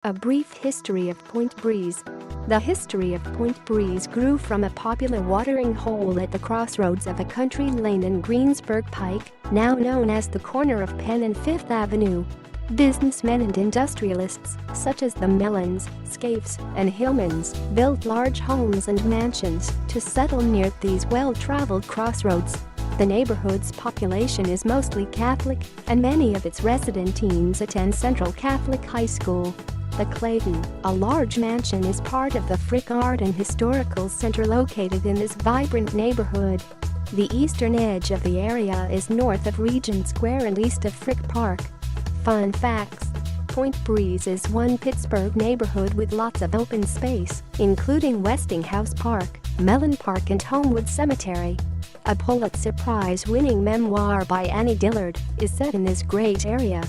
A brief history of Point Breeze. The history of Point Breeze grew from a popular watering hole at the crossroads of a country lane in Greensburg Pike, now known as the corner of Penn and Fifth Avenue. Businessmen and industrialists, such as the Mellons, Scaifes and Hillmans, built large homes and mansions to settle near these well-traveled crossroads. The neighborhood's population is mostly Catholic, and many of its resident teens attend Central Catholic High School. The Clayton, a large mansion, is part of the Frick Art and Historical Center located in this vibrant neighborhood. The eastern edge of the area is north of Regent Square and east of Frick Park. Fun facts: Point Breeze is one Pittsburgh neighborhood with lots of open space, including Westinghouse Park, Mellon Park and Homewood Cemetery. A Pulitzer Prize winning memoir by Annie Dillard is set in this great area.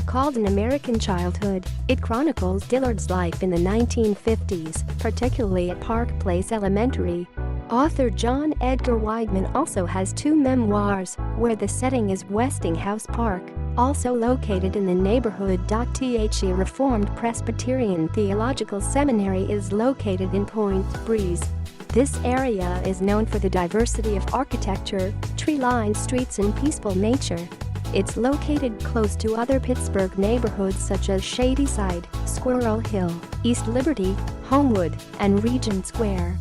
Called An American Childhood, it chronicles Dillard's life in the 1950s, particularly at Park Place Elementary. Author John Edgar Wideman also has two memoirs, where the setting is Westinghouse Park, also located in the neighborhood.The. Reformed Presbyterian Theological Seminary is located in Point Breeze. This area is known for the diversity of architecture, tree-lined streets and peaceful nature. It's located close to other Pittsburgh neighborhoods such as Shadyside, Squirrel Hill, East Liberty, Homewood, and Regent Square.